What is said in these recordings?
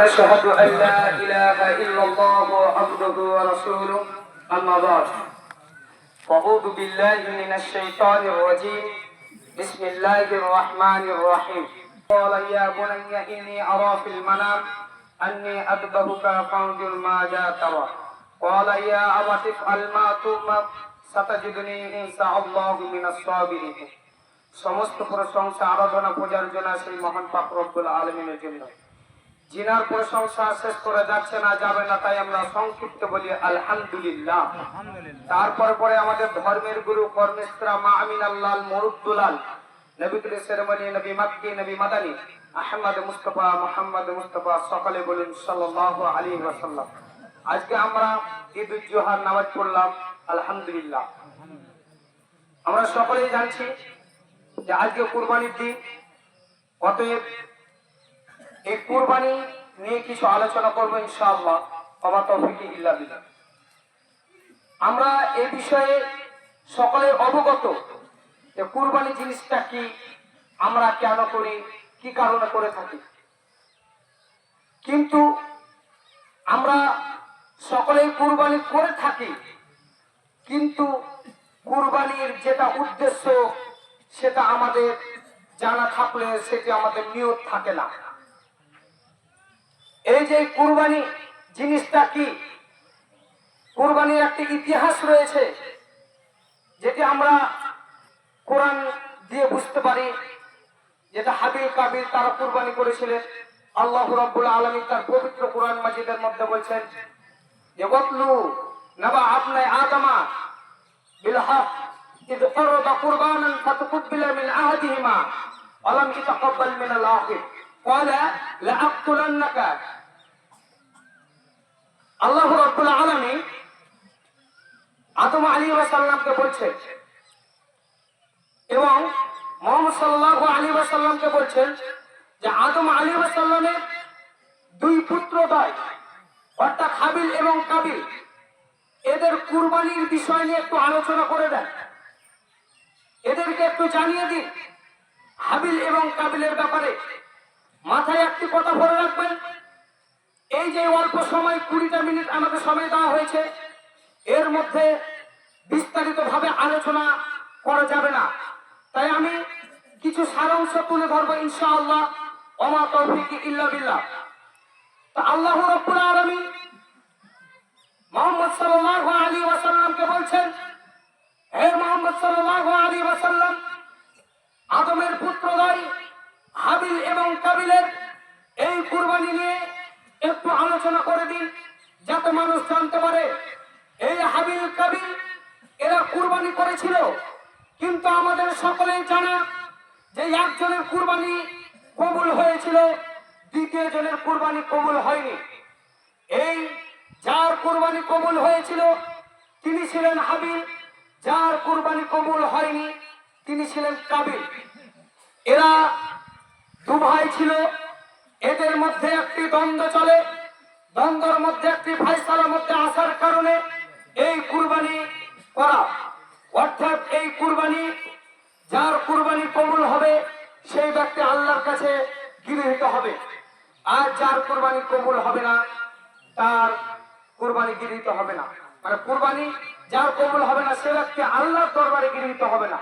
ونشهد أن لا إله إلا الله عبده ورسوله أما بعد أعوذ بالله من الشيطان الرجيم بسم الله الرحمن الرحيم قال يا بني إني أرى في المنام أني أذبحك فانظر ماذا ترى قال يا أبت افعل ما تؤمر ستجدني إن شاء الله من الصابرين সমস্ত প্রশংসা আরাধনা পূজার জন্য সেই মহান পাক রব্বুল আলামিনের জন্য জিনার প্রশংসা শেষ করা যাচ্ছে না যাবে না তাই আমরা সংক্ষিপ্ত বলি আলহামদুলিল্লাহ। তারপরে পরে আমাদের ধর্মের গুরু কর্মেস্ত্রা মা আমিনাল্লাহ মুরুদ্দুলাল নবী সেরেমনি নবী মাক্কি নবী মাদানী আহমদ মুস্তাফা মুহাম্মদ মুস্তাফা সকালে বলুন সাল্লাল্লাহু আলাইহি ওয়াসাল্লাম। আজকে আমরা ঈদুল জোহার নামাজ পড়লাম আলহামদুলিল্লাহ। আমরা সকলেই জানছি যে আজকে কুরবানির দিন, অতএব এই কুরবানি নিয়ে কিছু আলোচনা করবো ইনশাআল্লাহ। ওয়া তাওফীকি ইল্লা বিল্লাহ। আমরা এই বিষয়ে সকলে অবগত যে কুরবানি জিনিসটা কি, আমরা কেন করি, কি কারণে করে থাকি, কিন্তু আমরা সকলেই কুরবানি করে থাকি, কিন্তু কুরবানির যেটা উদ্দেশ্য সেটা আমাদের জানা থাকলে সেটি আমাদের নিয়ত থাকে না। এই যে কুরবানি জিনিসটা কি, কুরবানির একটি ইতিহাস রয়েছে যেটি আমরা কোরআন দিয়ে বুঝতে পারি, যেটা হাবিল কাবিল তারা কুরবানি করেছিলেন। আল্লাহ রাব্বুল আলামিন তার পবিত্র কোরআন মাজিদের মধ্যে বলছেন যে ওয়াতলু নাবা আবনা আদমা বিল হক إذ قرب قربانا فتقبل من أحدهما ولم يتقبل من الآخر قال لأقتلنك। আল্লাহ রাব্বুল আলামিন আদম আলাইহিস সালামকে বলছেন এবং মুহাম্মদ সাল্লাল্লাহু আলাইহি ওয়াসাল্লামকে বলছেন যে আদম আলাইহিস সালামের দুই পুত্রদ্বয় অর্থাৎ হাবিল এবং কাবিল এদের কুরবানির বিষয় নিয়ে একটু আলোচনা করে দেন, এদেরকে একটু জানিয়ে দিন হাবিল এবং কাবিলের ব্যাপারে। মাথায় একটি কথা বলে রাখবেন, এই যে অল্প সময় 20টা মিনিট আমাদের সময় দেওয়া হয়েছে, এর মধ্যে বিস্তারিত ভাবে আলোচনা করা যাবে না, তাই আমি কিছু সারাংশ তুলে ধরবো ইনশাআল্লাহ। ওয়া মা তাওফীকি ইল্লা বিল্লাহ। তো আল্লাহ রাব্বুল আলামিন মুহাম্মদ সাল্লাল্লাহু আলাইহি ওয়াসাল্লামকে বলছেন, হে মুহাম্মদ সাল্লাল্লাহু আলাইহি ওয়াসাল্লাম, আদমের পুত্রদ্বয় হাবিল এবং কাবিলের এই কুরবানি নিয়ে একটু আলোচনা করে দিন যাতে মানুষ জানতে পারে এই হাবিল কাবিল এরা কুরবানি করেছিল, কিন্তু আমাদের সকলেই জানা যে একজনের কুরবানি কবুল হয়েছিল, দ্বিতীয় জনের কুরবানি কবুল হয়নি। এই যার কুরবানি কবুল হয়েছিল তিনি ছিলেন হাবিল, যার কুরবানি কবুল হয়নি তিনি ছিলেন কাবিল। এরা দু ভাই ছিল, এদের মধ্যে একটি দ্বন্দ্ব চলে, দ্বন্দ্বের মধ্যে একটি ফয়সালার মধ্যে আসার কারণে এই কুরবানি করা, অর্থাৎ এই কুরবানি যার কুরবানি কবুল হবে সেই ব্যক্তি আল্লাহর কাছে গৃহীত হবে, আর যার কুরবানি কবুল হবে না তার কুরবানি গৃহীত হবে না। মানে কুরবানি যার কবুল হবে না সে ব্যক্তি আল্লাহর দরবারে গৃহীত হবে না।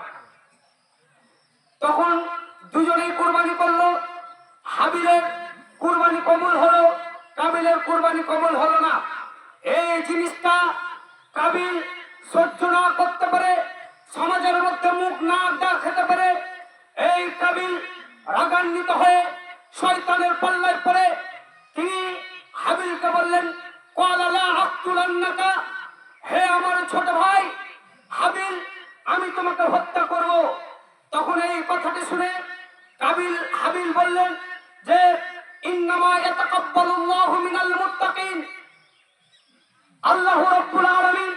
তখন দুজনেই কুরবানি করলো, হাবিলের কুরবানি কবুল হলো, কাবিলের কুরবানি কবুল হলো না। এই জিনিসটা কাবিল সহ্য না করতে পারে, সমাজের মধ্যে মুখ না দেখাতে পারে, এই কাবিল রাগান্বিত হয়ে শয়তানের পাল্লায় পড়ে তিনি হাবিলকে বললেন ক্বালা লা আক্তুলান্নাকা, হে আমার ছোট ভাই হাবিল, আমি তোমাকে হত্যা করব। তখন এই কথাটি শুনে হাবিল বললেন যে ইন্নামা ইয়াতাকাব্বালুল্লাহু মিনাল মুত্তাকিন, আল্লাহ রাব্বুল আলামিন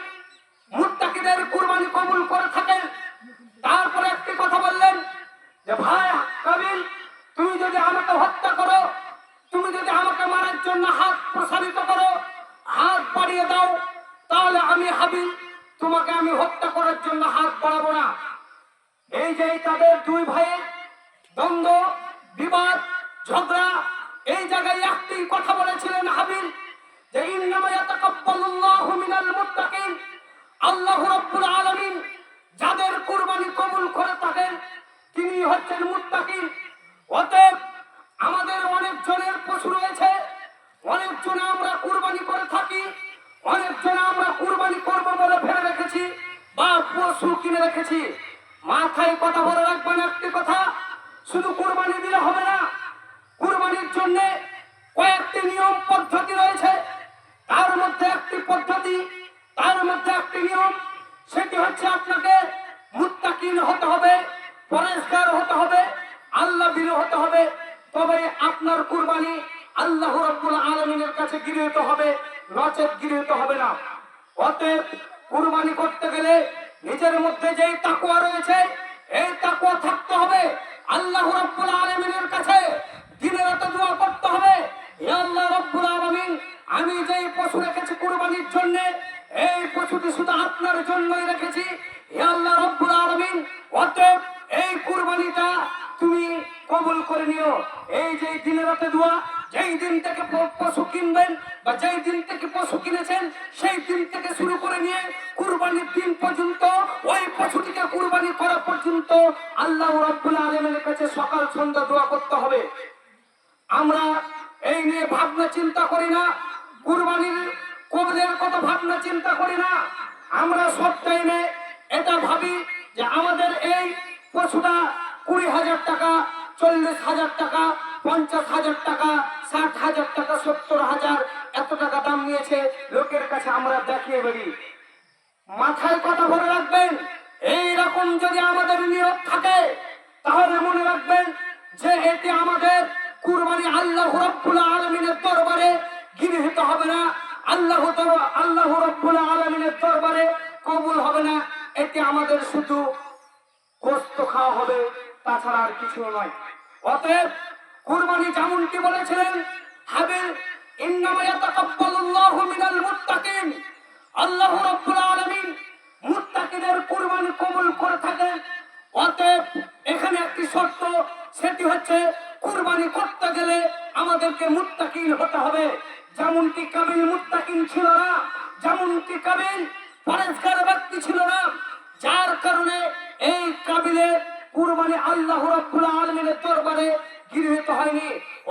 মুত্তাকিদের কুরবানি কবুল করে থাকেন। তারপরে একটি কথা বললেন যে ভাই কাবিল, তুমি যদি আমাকে হত্যা করো, তুমি যদি আমাকে মারার জন্য হাত প্রসারিত করো, হাত বাড়িয়ে দাও, তাহলে আমি হাবিল তোমাকে আমি হত্যা করার জন্য হাত বাড়াবো না। এই যে তাদের দুই ভাইয়ের দ্বন্দ্ব, বিবাদ, ঝগড়া, এই জায়গায় একটি কথা বলেছে আল্লাহ রাব্বুল আলামিন যাদের কুরবানি কবুল করে থাকেন তিনি হচ্ছেন মুত্তাকিন। অতএব আমাদের অনেক জনের পশু রয়েছে, অনেক জন আমরা কুরবানি করে থাকি, অনেক জন আমরা কুরবানি করব বলে ফেলে রেখেছি বা পশু কিনে রেখেছি। মাথায় কথা বলে রাখবেন একটি কথা, শুধু কুরবানি দিলে হবে না, কুরবানির জন্য কয়েকটি নিয়ম পদ্ধতি রয়েছে। তার মধ্যে একটি পদ্ধতি, তার মধ্যে একটি নিয়ম, সেটি হচ্ছে আপনাকে মুত্তাকিন হতে হবে, পরেশগার হতে হবে, আল্লাহ ভীরু হতে হবে। তবে আপনার কুরবানি আল্লাহ রাব্বুল আলামিনের কাছে গৃহীত হবে, নচেত গৃহীত হবে না। অতএব কুরবানি করতে গেলে নিজের মধ্যে যেই তাকওয়া রয়েছে এই তাকওয়া থাকতে হবে। আল্লাহ রাব্বুল আলামিনের কাছে দিনে রাতে দোয়া করতে হবে, হে আল্লাহ রাব্বুল আলামিন, আমি যেই পশু রেখেছি কুরবানির জন্য এই পশুটি শুধু আপনার জন্যই রেখেছি, হে আল্লাহ রাব্বুল আলামিন, অতএব এই কুরবানিটা তুমি কবুল করে নিও। এই যে দিনে রাতে দোয়া, যেই দিন থেকে পশু কিনবেন বা যেই দিন থেকে পশু কিনেছেন সেই দিন থেকে শুরু করে নিয়ে কুরবানির দিন পর্যন্ত ওই পশুটিকে কুরবানি করা পর্যন্ত আল্লাহ রাব্বুল আলামিনের কাছে সকাল সন্ধ্যা দোয়া করতে হবে। আমরা এই নিয়ে ভাবনা চিন্তা করি না, কুরবানির কবুলের কথা ভাবনা চিন্তা করি না। আমরা সব টাইমে এটা ভাবি যে আমাদের এই পশুটা 20,000 টাকা, 40,000 টাকা, 50,000 টাকা, 60,000 টাকা, 70,000 এত টাকা দাম নিয়েছে, লোকের কাছে আমরা দেখিয়ে বেরি। মাথায় কথা ভরে রাখবেন, এই রকম যদি আমাদের নিয়ত থাকে তাহলে মনে রাখবেন যে এটি আমাদের কুরবানি আল্লাহ রাব্বুল আলামিনের দরবারে গৃহীত হবে না, আল্লাহ রাব্বুল আলামিনের দরবারে কবুল হবে না। এটি আমাদের শুধু গোশত খাওয়া হবে, তাছাড়া আর কিছু নয়। অতএব কুরবানি যেমনটি বলেছিলেন হাবিল, ইন্নামা ইয়াতাকাব্বালুল্লাহু মিনাল মুত্তাকিন, আল্লাহ রাব্বুল আলামিন মুত্তাকিদের কুরবানি কবুল করে থাকেন। অতএব এখানে একটি শর্ত, সেটি হচ্ছে কুরবানি করতে গেলে আমাদেরকে মুত্তাকিন হতে হবে। যেমনটি কাবিল মুত্তাকিন ছিল না, যেমনটি কাবিল পরেশগার ব্যক্তি ছিল না, যার কারণে এই কাবিলের কুরবানি আল্লাহ রাব্বুল আলামিনের দরবারে গৃহীত হয়নি।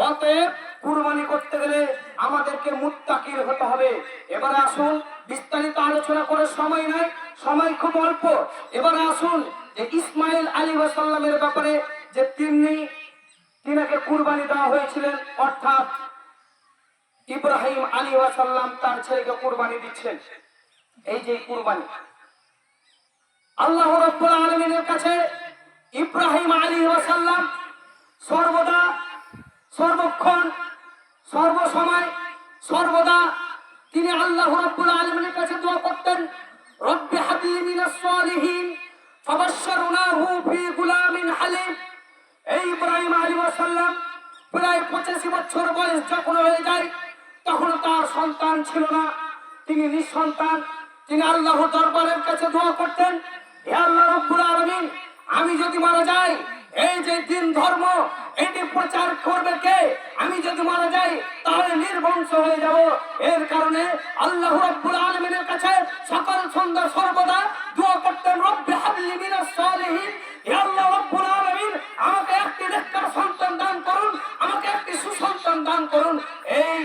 অতএব কুরবানি করতে গেলে আমাদেরকে মুত্তাকিন হতে হবে। এবারে আসুন, বিস্তারিত আলোচনা করে সময় নাই, সময় খুব অল্প। এবারে আসুন যে ইসমাইল আলাইহিস সালামের ব্যাপারে, যে তিনাকে কুরবানি দেওয়া হয়েছিলেন, অর্থাৎ ইব্রাহিম আলাইহিস সালাম তার ছেলেকে কুরবানি দিচ্ছেন। এই যে কুরবানি আল্লাহ রাব্বুল আলামিনের কাছে ইব্রাহিম আলাইহিস সালাম সর্বদা, সর্বক্ষণ, সর্বসময়, সর্বদা তিনি আল্লাহ রাব্বুল আলামিনের কাছে দোয়া করতেন, রব্বি হাবলি মিনাস সালিহিন ফাবাশশারনাহু ফি গুলামিন হালিম। এই ইব্রাহিম আলাইহিস সালাম প্রায় 85 বছর বয়স যখন হয়ে যায় তখন তার সন্তান ছিল না, তিনি নিঃসন্তান। তিনি আল্লাহর দরবারের কাছে দোয়া করতেন, হে আল্লাহ রাব্বুল আলামিন, আমি যদি মারা যাই এই যে দিন ধর্ম এটি প্রচার করবে কে? আমি যদি মারা যাই তাহলে নির্বংশ হয়ে যাব। এর কারণে আল্লাহ রাব্বুল আলামিনের কাছে সকাল সন্ধ্যা সর্বদা দোয়া করতেন, রব্বি হাবলি মিনাস সালিহিন, হে আল্লাহ রাব্বুল আলামিন, আমাকে একটি নেককার সন্তান দান করুন, আমাকে একটি সুসন্তান দান করুন। এই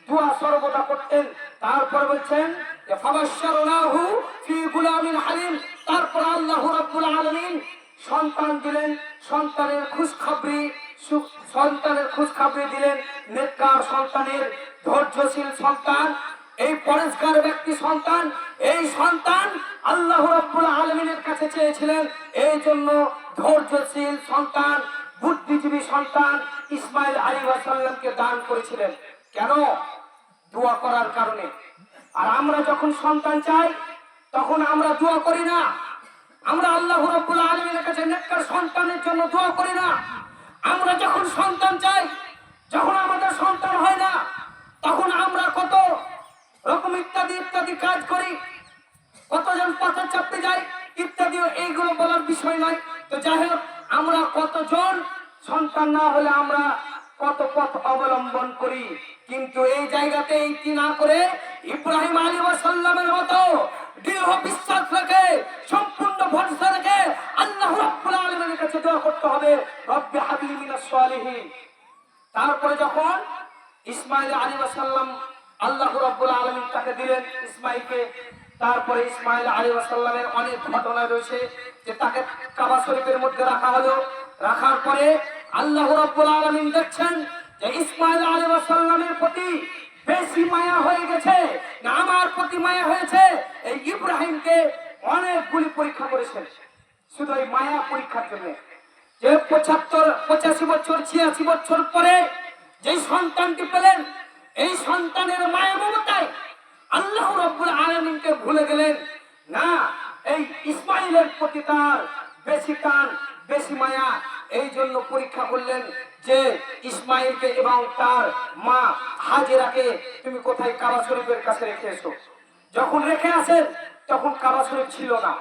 দোয়া সর্বদা করতেন। তারপর বলছেন যে ফাবাশশারনাহু ফি গুলামিন হালিম, তারপর আল্লাহ রাব্বুল আলামিন সন্তান দিলেন, সন্তানের খুশখবরি দিলেন, নেককার সন্তানের, ধৈর্যশীল সন্তান, এই পরেশগার ব্যক্তি সন্তান। এই সন্তান আল্লাহ রাব্বুল আলামিনের কাছে চেয়েছিলেন, এই জন্য ধৈর্যশীল সন্তান, বুদ্ধিজীবী সন্তান ইসমাইল আলাইহিস সালামকে দান করেছিলেন। কেন? দোয়া করার কারণে। আর আমরা যখন সন্তান চাই তখন আমরা দোয়া করি না, আমরা আল্লাহ রাব্বুল আলামিনের কাছে নেককার সন্তানের জন্য দোয়া করি না। আমরা যখন সন্তান চাই, যখন আমাদের সন্তান হয় না, তখন আমরা কত রকম ইত্যাদি ইত্যাদি কাজ করি, কতজন পথে চাপতে যাই ইত্যাদি, এইগুলো বলার বিষয় নয়। তো যাই হোক, আমরা কতজন সন্তান না হলে আমরা কত পথ অবলম্বন করি, কিন্তু এই জায়গাতে এইটি না করে ইব্রাহিম আলাইহিস সালামের মতো দৃঢ় বিশ্বাস রেখে সম্পূর্ণ ভরসা রেখে আল্লাহ রাব্বুল আলামিনের কাছে দোয়া করতে হবে, রব্বি হাবলি মিনাস সালিহিন। তারপরে যখন ইসমাঈল আলাইহিস সালাম আল্লাহ রাব্বুল আলামিন তাকে দিলেন ইসমাঈলকে, তারপরে ইসমাঈল আলাইহিস সালামের অনেক ঘটনা রয়েছে যে তাকে কাবা শরীফের মধ্যে রাখা হলো। রাখার পরে আল্লাহ রাব্বুল আলামিন দেখছেন যে ইসমাঈল আলাইহিস সালামের প্রতি বেশি মায়া হয়ে গেছে না আমার প্রতি মায়া হয়েছে। এই ইব্রাহিমকে অনেকগুলি পরীক্ষা করেছেন শুধু এই মায়া পরীক্ষার জন্য। যে 85 বছর 86 বছর পরে যে সন্তানটি পেলেন, এই সন্তানের মায়া মমতায় আল্লাহ রাব্বুল আলামিনকে ভুলে গেলেন না, এই ইসমাঈলের প্রতি তার বেশি টান বেশি মায়া। এই জন্য পরীক্ষা করলেন যে ইসমাঈলকে এবং তার মা হাজেরাকে তুমি কোথায় কাবা শরীফের কাছে রেখে এসো। যখন রেখে আসেন তখন কাবা শরীফ ছিল না,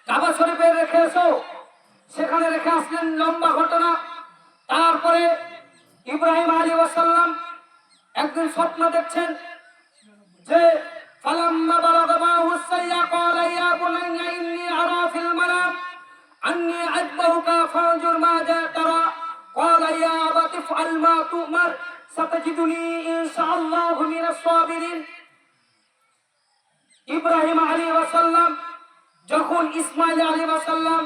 কাবা শরীফে রেখে এসো, সেখানে রেখে আসলেন, লম্বা ঘটনা। তারপরে ইব্রাহিম আলাইহিস সালাম একদিন স্বপ্ন দেখছেন যে ফালাম্মা বালাগা মাহু সাইয়া ক্বালা ইয়া বুনাইয়া ইন্নী আরা ফিল মানাম আন্নী আযবাহুকা ফানজুর মাযা তারা ক্বালা ইয়া আবাতি ফাআল মা তু'মার সাতাজিদুনি ইনশাআল্লাহু মিনাস সাবিরিন। ইব্রাহিম আলাইহিস সালাম যখন ইসমাঈল আলাইহিস সালাম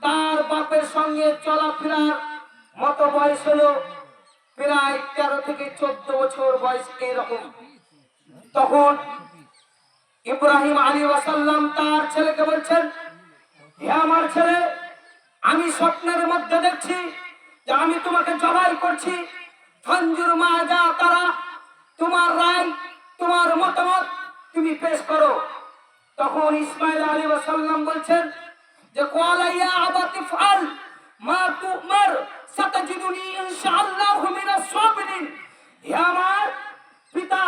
তার বাপের সঙ্গে চলাফেরার মতো বয়স হলো, প্রায় 13 থেকে 14 বছর বয়স এরকম, তখন ইব্রাহিম আলাইহিস সালাম তার ছেলেকে বলছেন, হে আমার ছেলে, আমি স্বপ্নের মধ্যে দেখছি যে আমি তোমাকে জবাই করছি, ফানজুর মাযা তারা, তোমার রায় তোমার মতামত তুমি পেশ করো। তখন ইসমাঈল আলাইহিস সালাম বলছেন যে ক্বালা ইয়া আবাতি ফাআল মা তু'মার সাতাজিদুনি ইনশাআল্লাহু মিনাস সাবিরিন। হে আমার পিতা,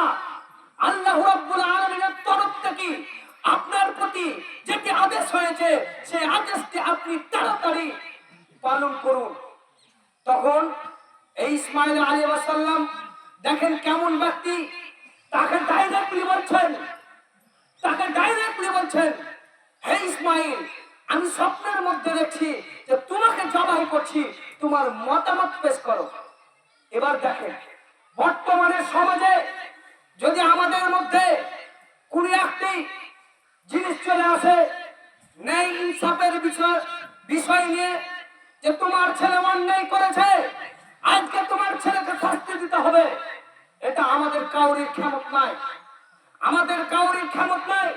আল্লাহ রাব্বুল আলামিনের তরফ থেকে আপনার প্রতি যেটি আদেশ হয়েছে সেই আদেশটি আপনি তাড়াতাড়ি পালন করুন। তখন এই ইসমাঈল আলাইহিস সালাম দেখেন কেমন ব্যক্তি, তাকে ডাইরেক্টলি বলছেন, হে ইসমাঈল, আমি স্বপ্নের মধ্যে দেখছি যে তোমাকে জবাই করছি, তোমার মতামত পেশ করো। এবার দেখেন বর্তমানে সমাজে যদি আমাদের মধ্যে কোন একটি জিনিস চলে আসে ন্যায় ইনসাফের বিষয় নিয়ে যে তোমার ছেলে অন্যায় করেছে, আজকে তোমার ছেলেকে শাস্তি দিতে হবে, এটা আমাদের কাউরির ক্ষমতা নাই। আমাদের কাউরির ক্ষমতা নাই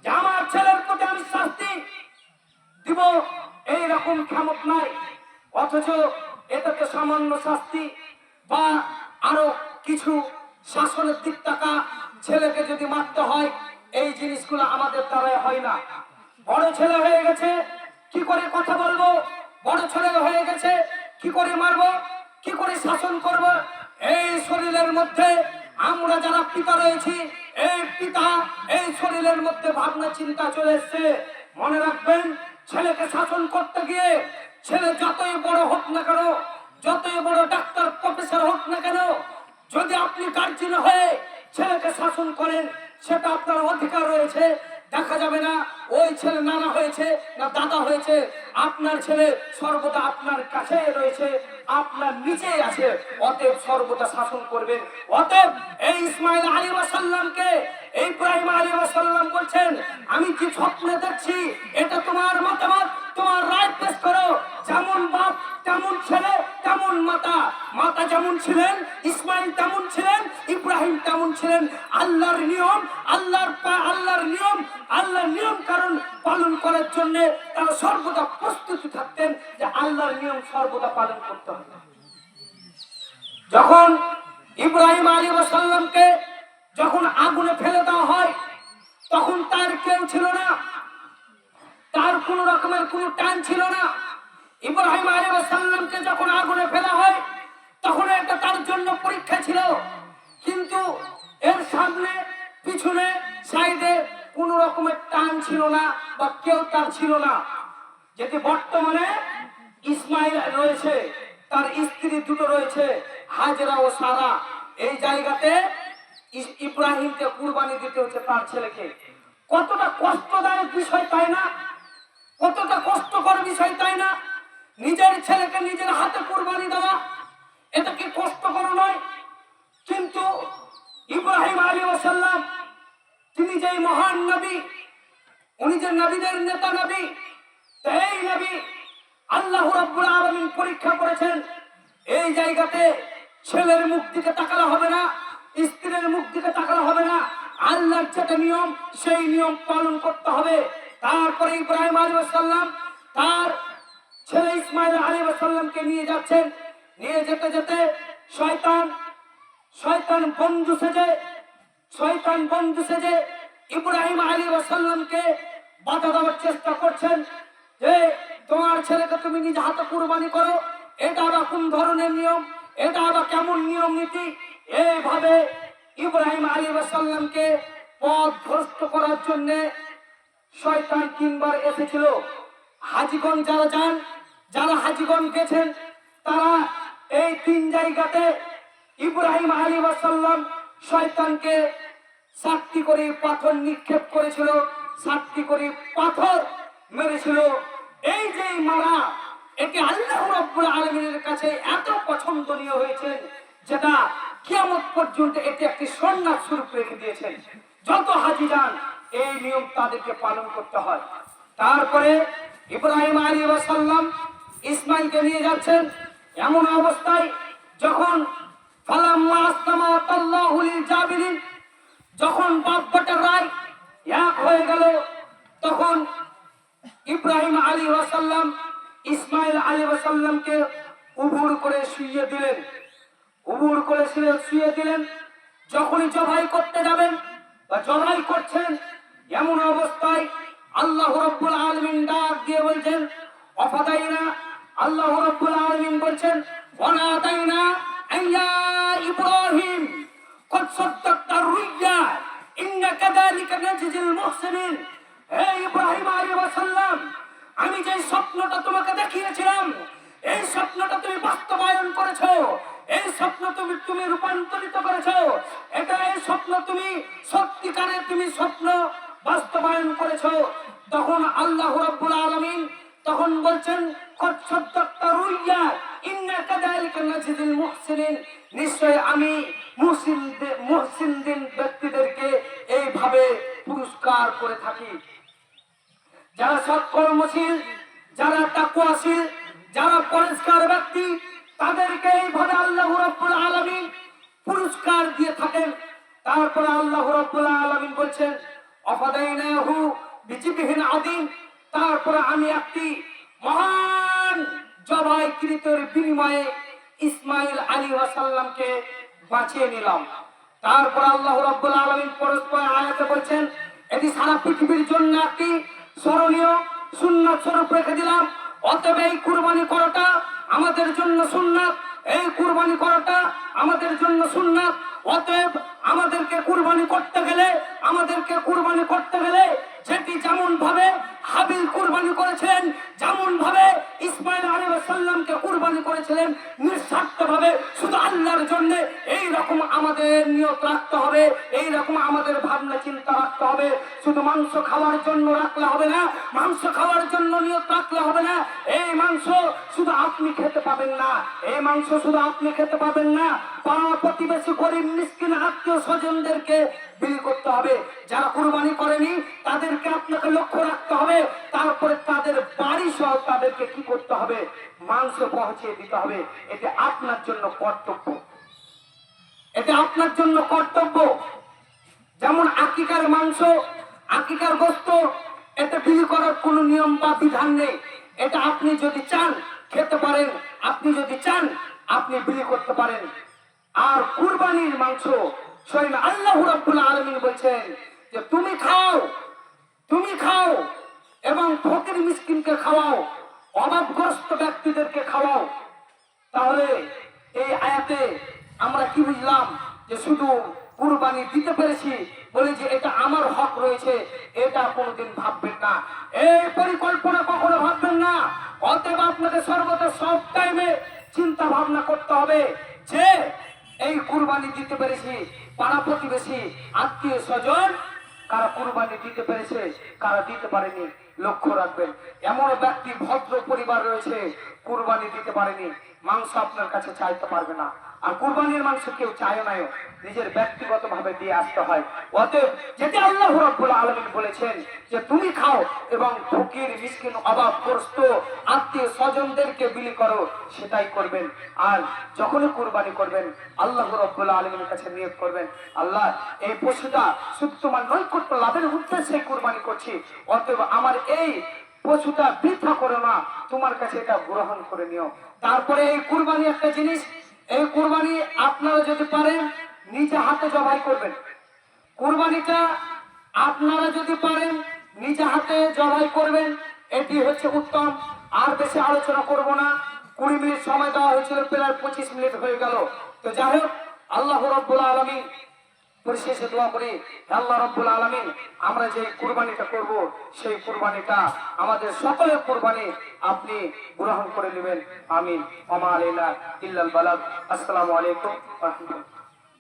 যে আমার ছেলের প্রতি আমি শাস্তি দিব, এইরকম ক্ষমতা নাই। অথচ এটাকে সামান্য শাস্তি বা আরো কিছু শাসনের দিক টাকা ছেলেকে যদি মারতে হয়, এই জিনিসগুলো আমাদের দ্বারাই হয় না। বড় ছেলে হয়ে গেছে কি করে কথা বলবো, বড় ছেলে হয়ে গেছে কি করে মারবো, কি করে শাসন করব, এই শরীরের মধ্যে আমরা যারা পিতা রয়েছি, এই পিতা এই শরীরের মধ্যে ভাবনা চিন্তা চলে এসছে। মনে রাখবেন, ছেলেকে শাসন করতে গিয়ে ছেলে যতই বড় হোক না কেন, যতই বড় ডাক্তার প্রফেসর হোক না কেন, যদি আপনি গার্জিয়ান হয়ে ছেলেকে শাসন করেন, সেটা আপনার অধিকার রয়েছে। দেখা যাবে না ওই ছেলে নানা হয়েছে না দাদা হয়েছে, আপনার ছেলে সর্বদা আপনার কাছে রয়েছে, আপনার নিচে আছে, অতএব সর্বদা শাসন করবেন। অতএব এই ইসমাঈল আলাইহিস সালামকে ইব্রাহিম আলাইহিস সালাম বলছেন, আমি কি স্বপ্নে দেখছি এটা তোমার মতামত, তোমার রায় পেশ করো। যেমন বাপ তেমন ছেলে তেমন মাতা, মাতা যেমন ছিলেন ইসমাঈল তেমন ছিলেন, ইব্রাহিম তেমন ছিলেন। আল্লাহর নিয়ম, আল্লাহর নিয়ম কারণ পালন করার জন্য তারা সর্বদা প্রস্তুতি থাকতেন যে আল্লাহর নিয়ম সর্বদা পালন করতে হবে। যখন ইব্রাহিম আলাইহিস সালামকে যখন আগুনে ফেলে দেওয়া হয়, তখন তার কেউ ছিল না, তার কোন রকমের কোন টান ছিল না। ইব্রাহিম আলাইহিস সালামকে যখন আগুনে ফেলা হয়, তখন এটা তার জন্য পরীক্ষা ছিল, কিন্তু এর সামনে পিছনে সাইডে কোন রকমের টান ছিল না বা কেউ তার ছিল না। যেটি বর্তমানে ইসমাঈল রয়েছে, তার স্ত্রী দুটো রয়েছে, হাজরা ও সারা, এই জায়গাতে ইব্রাহিমকে কুরবানি দিতে হচ্ছে তার ছেলেকে। কতটা কষ্টদায়ক বিষয় তাই না? কতটা কষ্টকর বিষয় তাই না? নিজের ছেলেকে নিজের হাতে কুরবানি দেওয়া, এটা কি কষ্টকর নয়? কিন্তু ইব্রাহিম আলাইহিস সালাম, তিনি যে মহান নবী, উনি যে নবীদের নেতা নবী, এই নবী আল্লাহ রাব্বুল আলামিন পরীক্ষা করেছেন। এই জায়গাতে ছেলের মুখ দিকে তাকালে হবে না, স্ত্রীর মুখ দিকে তাকালে হবে না, আল্লাহর যেটা নিয়ম সেই নিয়ম পালন করতে হবে। তারপরে ইব্রাহিম আলাইহিস সালাম তার ছেলে ইসমাইল আলাইহিস সালামকে নিয়ে যাচ্ছেন। নিয়ে যেতে যেতে শয়তান বন্ধু সেজে ইব্রাহিম আলাইহিস সালামকে বাধা দেওয়ার চেষ্টা করছেন যে তোমার ছেলেকে তুমি নিজ হাতে কুরবানি করো, এটা আবার কোন ধরনের নিয়ম, এটা আবার কেমন নিয়ম নীতি। এইভাবে ইব্রাহিম আলাইহিস সালামকে পথভ্রষ্ট করার জন্য শয়তান তিনবার এসেছিল। হাজীগণ যারা হাজীগণ গেছেন, তারা এই তিন জায়গাতে ইব্রাহিম আলাইহিস সালাম শয়তানকে 7টি করে পাথর নিক্ষেপ করেছিল, 7টি করে পাথর মেরেছিল। এই যে মারা, এটি আল্লাহ রাব্বুল আলামিনের কাছে এত পছন্দনীয় হয়েছে, যেটা কিয়ামত পর্যন্ত এটি একটি সুন্নাত স্বরূপ রেখে দিয়েছেন। যত হাজী যান এই নিয়ম তাদেরকে পালন করতে হয়। তারপরে ইব্রাহিম আলাইহিস সালাম ইসমাইলকে নিয়ে যাচ্ছেন। এমন অবস্থায় যখন ফালাম্মা আসলামা তাল্লাহু লিল জাবিলিন, যখন বাপ বেটার রায় এক হয়ে গেল, তখন ইব্রাহিম আলাইহিস সালাম ইসমাইল আলাইহিস সালামকে উবুড় করে শুইয়ে দিলেন। যখনই জবাই করতে যাবেন বা জবাই করছেন, এমন অবস্থায় আল্লাহ রাব্বুল আলামিন ডাক দিয়ে বলছেন ওয়াফাদাইনা, আল্লাহ রাব্বুল আলামিন বলছেন ওয়ানাদাইনা আইয়া ইব্রাহিম কদ সাদ্দাকতা রুইয়া ইন্না কাযালিকা নাজিল মুহসিনিন। হে ইব্রাহিম আলাইহিস সালাম, আমি যে স্বপ্নটা তোমাকে দেখিয়েছিলাম, এই স্বপ্নটা তুমি বাস্তবায়ন করেছো, এই স্বপ্ন তুমি রূপান্তরিত করেছো, এই স্বপ্ন তুমি সত্যিকারে স্বপ্ন বাস্তবায়ন করেছো। তখন আল্লাহ রাব্বুল আলামিন তখন বলছেন কদ সাদ্দাকতা রুইয়া ইন্না কাযালিকা নাজিল মুহসিনিন, নিশ্চয় আমি মুহসিনদের ব্যক্তিদেরকে এইভাবে পুরস্কার করে থাকি। যারা সৎকর্মশীল, যারা তাকওয়াশীল, যারা পরিষ্কার ব্যক্তি, তাদেরকে এইভাবে আল্লাহ রাব্বুল আলামিন পুরস্কার দিয়ে থাকেন। তারপরে আল্লাহ রাব্বুল আলামিন বলছেন আফাদাইনাহু বিজিবহিন আযীম, তারপরে আমি একটি মহান জবাইকৃতের বিনিময়ে ইসমাইল আলাইহিস সালামকে বাঁচিয়ে নিলাম। তারপর আল্লাহ রাব্বুল আলামিন পরস্পর আয়াতে বলছেন এটি সারা পৃথিবীর জন্য একটি স্মরণীয় সুন্নাত স্বরূপ রেখে দিলাম। অতএব এই কুরবানি করাটা আমাদের জন্য সুন্নাত, এই কুরবানি করাটা আমাদের জন্য সুন্নাত। অতএব আমাদেরকে কুরবানি করতে গেলে যেটি যেমন ভাবে হাবিল কুরবানি করেছিলেন, যেমন ভাবে ইসমাইল আলাইহিস সালামকে কুরবানি করেছিলেন নিঃস্বার্থভাবে শুধু আল্লাহর জন্য, এই রকম আমাদের নিয়ত রাখতে হবে, এই রকম আমাদের ভাবনা চিন্তা রাখতে হবে। শুধু মাংস খাওয়ার জন্য রাখলে হবে না, মাংস খাওয়ার জন্য নিয়ত রাখলে হবে না। এই মাংস শুধু আপনি খেতে পাবেন না, এই মাংস শুধু আপনি খেতে পাবেন না, পাড়া প্রতিবেশী গরিব মিসকিন আত্মীয় স্বজনদেরকে বিলি করতে হবে। যারা কুরবানি করেনি তাদেরকে আপনাকে লক্ষ্য রাখতে হবে। তারপরে তাদের বাড়ি সহ তাদেরকে কি করতে হবে, মাংস পৌঁছিয়ে দিতে হবে। এটা আপনার জন্য কর্তব্য, এটা আপনার জন্য কর্তব্য। যেমন আকিকার মাংস, আকিকার গোশত, এটা বিলি করার কোনো নিয়ম বা বিধান নেই। এটা আপনি যদি চান খেতে পারেন, আপনি যদি চান আপনি বিলি করতে পারেন। আর কুরবানির মাংস স্বয়ং আল্লাহ রাব্বুল আলামিন বলছেন যে তুমি খাও এবং ফকির মিসকিনকে খাওয়াও, অভাবগ্রস্ত ব্যক্তিদেরকে খাওয়াও। তাহলে এই আয়াতে আমরা কি বুঝলাম, যে শুধু কুরবানি দিতে পেরেছি বলে যে এটা আমার হক রয়েছে, এটা কোনোদিন ভাববেন না, এই পরিকল্পনা কখনো ভাববেন না। অতএব আপনাকে সর্বদা সব টাইমে চিন্তা ভাবনা করতে হবে যে এই কুরবানি দিতে পেরেছি, পাড়া প্রতিবেশী আত্মীয় স্বজন কারা কুরবানি দিতে পেরেছে, কারা দিতে পারেনি। লক্ষ্য রাখবেন, এমন ব্যক্তি ভদ্র পরিবার রয়েছে কুরবানি দিতে পারেনি, মাংস আপনার কাছে চাইতে পারবে না। আর কুরবানির মাংস কেউ চায় না, নিজের ব্যক্তিগত ভাবে দিয়ে আসতে হয়। অতএব যেটা আল্লাহ রাব্বুল আলামিন বলেছেন যে তুমি খাও এবং ফকির মিসকিন অভাবগ্রস্ত আত্মীয় স্বজনদেরকে বিলি করো, সেটাই করবেন। আর যখনই কুরবানি করবেন আল্লাহ রাব্বুল আলামিনের কাছে নিয়ত করবেন, আল্লাহ এই পশুটা শুধু তোমার নৈকট্য লাভের উদ্দেশ্যে কুরবানি করছি, অতএব আমার এই পশুটা বৃথা করো না, তোমার কাছে এটা গ্রহণ করে নিও। তারপরে এই কুরবানি একটা জিনিস, এই কুরবানি আপনারা যদি পারেন নিজে হাতে জবাই করবেন। কুরবানিটা আপনারা যদি পারেন নিজে হাতে জবাই করবেন, এটি হচ্ছে উত্তম। আর বেশি আলোচনা করব না, 20 মিনিট সময় দেওয়া হয়েছিল, প্রায় 25 মিনিট হয়ে গেল। তো যাই হোক, আল্লাহ রাব্বুল আলামিন পরিশেষে দোয়া করি, আল্লাহ রাব্বুল আলামিন আমরা যে কুরবানিটা করব সেই কুরবানিটা আমাদের সকলের কুরবানি আপনি গ্রহণ করে নেবেন। আমিন। ওয়া মা আলাইনা ইল্লাল বালাগ। আসসালামু আলাইকুম ওয়া রাহমাতুল্লাহ।